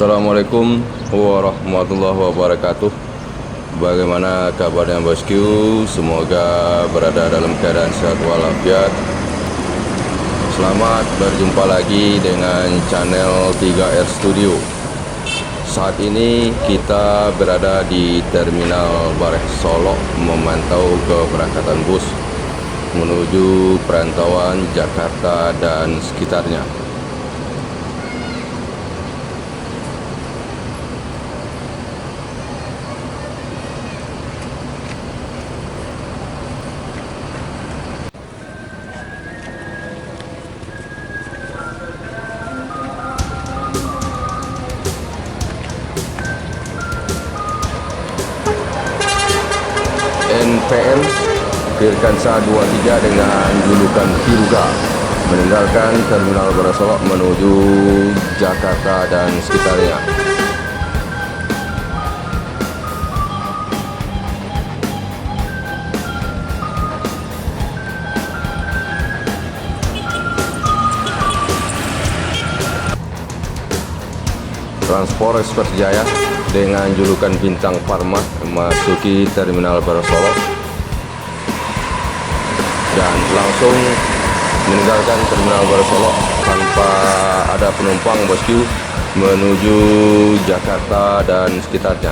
Assalamualaikum warahmatullahi wabarakatuh. Bagaimana kabarnya bosku? Semoga berada dalam keadaan sehat walafiat. Selamat berjumpa lagi dengan channel 3R Studio. Saat ini kita berada di Terminal Bareh Solo memantau keberangkatan bus menuju perantauan Jakarta dan sekitarnya. NPM Firkansa 23 dengan julukan Viruga meninggalkan Terminal Bareh Solo menuju Jakarta dan sekitarnya. Transport Express Jaya dengan julukan Bintang Pharma memasuki Terminal Bareh Solo dan langsung meninggalkan Terminal Bareh Solo tanpa ada penumpang bosku menuju Jakarta dan sekitarnya.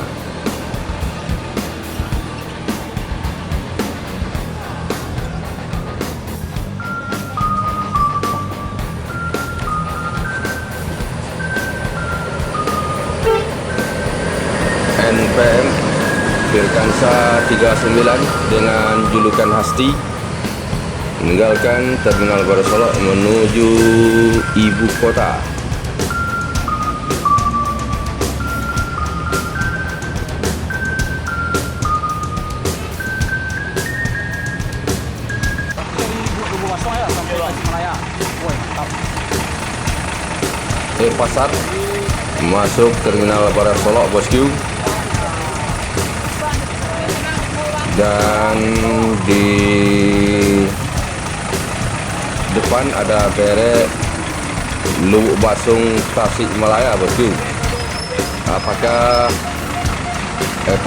NPM Firkansa 39 dengan julukan Hasti meninggalkan Terminal Bareh Solo menuju ibu kota. Pasar masuk Terminal Bareh Solo bosku. Dan di depan ada bere Lubuk Basung Tasikmalaya bosku. Apakah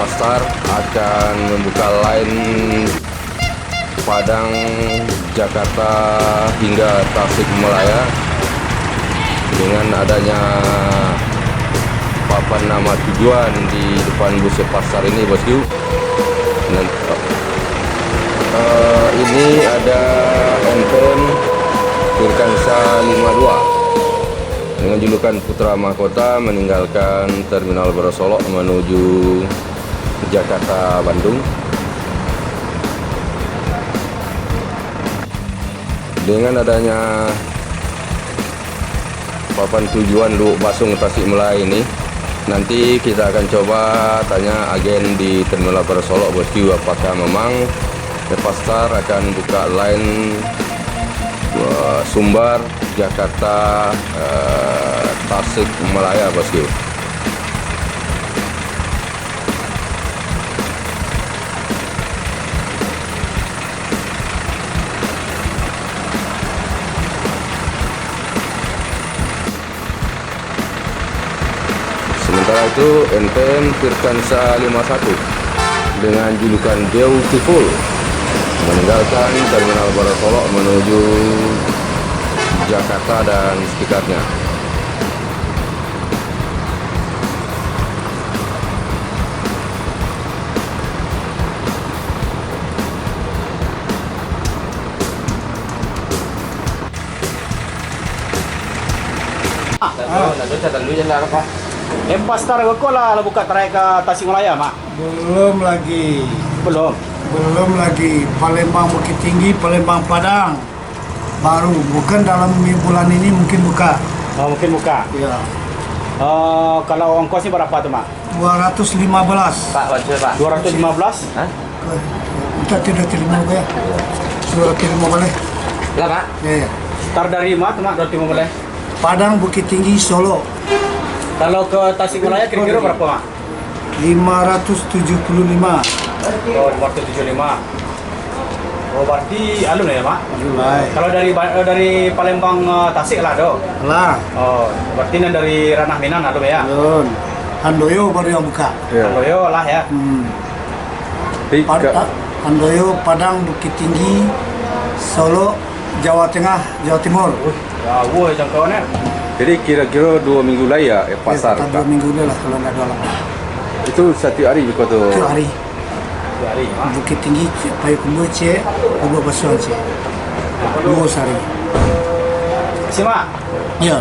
Pasar akan membuka line Padang Jakarta hingga Tasikmalaya dengan adanya papan nama tujuan di depan bus Pasar ini bosku? Ini ada NPM Firkansa 52 dengan julukan Putra Mahkota meninggalkan Terminal Bareh Solo menuju Jakarta Bandung. Dengan adanya papan tujuan Lubuk Basung Tasikmalaya ini, nanti kita akan coba tanya agen di Terminal Bareh Solo bosku, apakah memang Pasar akan buka line Sumbar Jakarta Tasikmalaya bosku. Sementara itu NPM Firkansa 51 dengan julukan Beautiful meninggalkan Terminal Bareh Solo menuju Jakarta dan sekitarnya. Pasar kok lah buka trayek ke Tasikmalaya, Mak? Belum lagi. Belum. Belum lagi. Palembang Bukit Tinggi, Palembang Padang. Baru, bukan dalam bulan ini mungkin buka. Oh, mungkin buka. Ya. Kalau ongkosnya berapa tuh, Mak? 215. Pak, wajib Pak. 215? Hah? Kita tidak terima ya. Sudah terima boleh. Lah Pak. Ya, ya. Start dari mana tuh, Mak? Berarti mau boleh. Padang Bukit Tinggi Solo. Kalau ke Tasikmalaya kira-kira berapa, Mak? 575. Oh, 475. Oh, berarti alun ya, Mak? Julai. Kalau dari Palembang Tasik lah do. Lah, Oh, berarti ini dari Ranah Minang alun ya. alun. Handoyo baru yang buka. Ya. Handoyo lah ya. Tapi Handoyo, Padang, Bukit Tinggi, Solo, Jawa Tengah, Jawa Timur. Ya, wah jangkauannya. jadi kira-kira 2 minggu lagi ya pasar. Ya, 2 minggu dulu lah kalau nggak ada orang. Itu satu hari juga tuh. Itu hari. 2 hari, Mak. Bukit Tinggi, Payakumbuh, Kubu Basuhan, dua hari. Si Mak. Ya.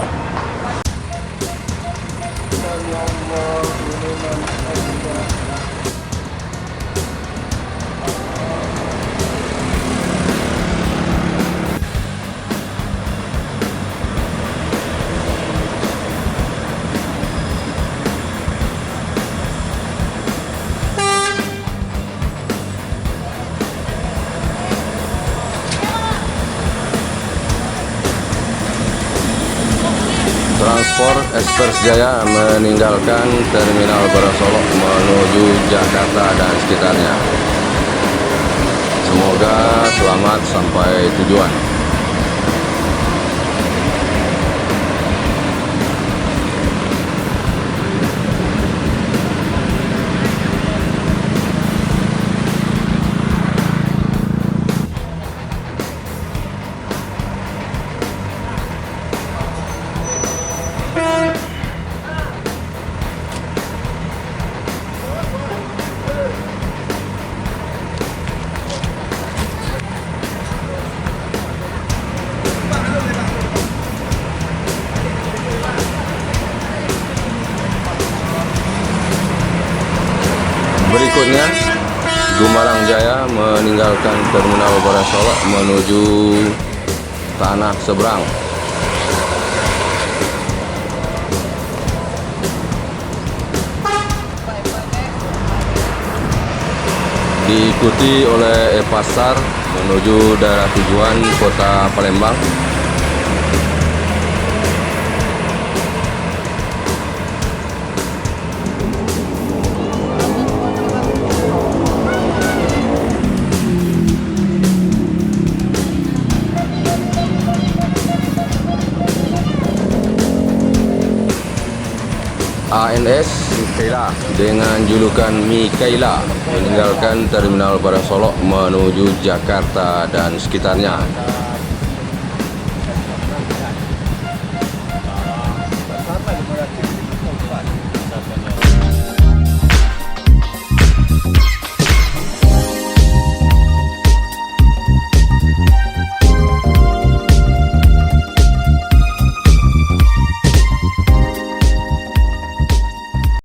Transport Express Jaya meninggalkan Terminal Barasolok menuju Jakarta dan sekitarnya. Semoga selamat sampai tujuan. Berikutnya, Gumarang Jaya meninggalkan Terminal Barasolok menuju Tanah Seberang. Diikuti oleh Pasar menuju daerah tujuan Kota Palembang. ANS Mikaela dengan julukan Mikaela meninggalkan Terminal Barasolok menuju Jakarta dan sekitarnya.